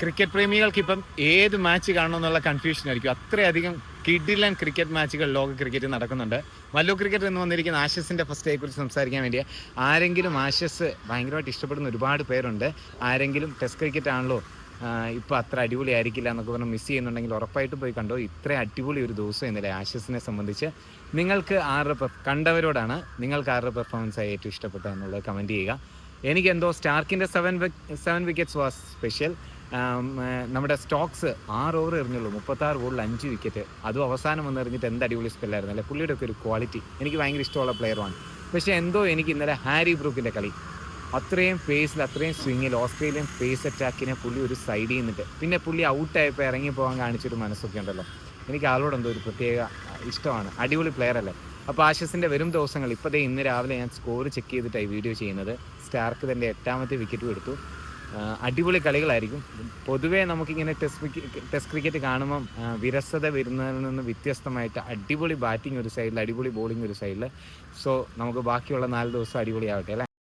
Cricket പ്രേമികൾക്ക് ഇപ്പം ഏത് match കാണണമെന്നുള്ള confusion ആയിരിക്കും. അത്രയധികം കിഡിലൻ ക്രിക്കറ്റ് മാച്ചുകൾ ലോക ക്രിക്കറ്റ് നടക്കുന്നുണ്ട്. മല്ലു ക്രിക്കറ്റ് എന്ന് വന്നിരിക്കുന്ന ആഷസിൻ്റെ ഫസ്റ്റ് ഡേയെ കുറിച്ച് സംസാരിക്കാൻ വേണ്ടി ആരെങ്കിലും ആഷസ് ഭയങ്കരമായിട്ട് ഇഷ്ടപ്പെടുന്ന ഒരുപാട് പേരുണ്ട്. ആരെങ്കിലും ടെസ്റ്റ് ക്രിക്കറ്റ് ആണല്ലോ ഇപ്പോൾ അത്ര അടിപൊളി ആയിരിക്കില്ല എന്നൊക്കെ പറഞ്ഞ് മിസ് ചെയ്യുന്നുണ്ടെങ്കിൽ ഉറപ്പായിട്ടും പോയി കണ്ടോ. ഇത്ര അടിപൊളി ഒരു ദിവസം ഇന്നലെ ആഷസിനെ സംബന്ധിച്ച്. നിങ്ങൾക്ക് കണ്ടവരോടാണ് നിങ്ങൾക്ക് ആരുടെ പെർഫോമൻസ് ആയി ഏറ്റവും ഇഷ്ടപ്പെട്ടത് എന്നുള്ളത് കമൻറ്റ് ചെയ്യുക. എനിക്കെന്തോ സ്റ്റാർക്കിൻ്റെ 7 വിക്കറ്റ്സ് വാസ് സ്പെഷ്യൽ. നമ്മുടെ സ്റ്റോക്സ് 6 ഓവർ എറിഞ്ഞുള്ളൂ, 36 ബോളിൽ 5 വിക്കറ്റ്. അതും അവസാനം വന്ന് എറിഞ്ഞിട്ട് എന്ത് അടിപൊളി സ്പെല്ലായിരുന്നു അല്ലേ. പുള്ളിയുടെ ഒക്കെ ഒരു ക്വാളിറ്റി എനിക്ക് ഭയങ്കര ഇഷ്ടമുള്ള പ്ലെയറുമാണ്. പക്ഷേ എന്തോ എനിക്ക് ഇന്നലെ ഹാരി ബ്രൂക്കിൻ്റെ കളി അത്രയും പേസിൽ അത്രയും സ്വിങ്ങിൽ ഓസ്ട്രേലിയൻ പേസ് അറ്റാക്കിനെ പുള്ളി ഒരു സൈഡിൽ നിന്നിട്ട് പിന്നെ പുള്ളി ഔട്ടായപ്പോൾ ഇറങ്ങിപ്പോകാൻ കാണിച്ചൊരു മനസ്സൊക്കെ ഉണ്ടല്ലോ. എനിക്ക് ആളോടെന്തോ ഒരു പ്രത്യേക ഇഷ്ടമാണ്. അടിപൊളി പ്ലെയർ അല്ലേ. അപ്പോൾ ആഷസിൻ്റെ വരും ദിവസങ്ങൾ ഇപ്പോൾ ഇന്ന് രാവിലെ ഞാൻ സ്കോർ ചെക്ക് ചെയ്തിട്ടായി വീഡിയോ ചെയ്യുന്നത്. സ്റ്റാർക്ക് തൻ്റെ 8ാമത്തെ വിക്കറ്റും എടുത്തു. അടിപൊളി കളികളായിരിക്കും. പൊതുവേ നമുക്കിങ്ങനെ ടെസ്റ്റ് ക്രിക്കറ്റ് കാണുമ്പം വിരസത വരുന്നതിൽ നിന്ന് വ്യത്യസ്തമായിട്ട് അടിപൊളി ബാറ്റിംഗ് ഒരു സൈഡിൽ, അടിപൊളി ബോളിംഗ് ഒരു സൈഡിൽ. സോ നമുക്ക് ബാക്കിയുള്ള 4 ദിവസം അടിപൊളിയാവട്ടെ അല്ലേ.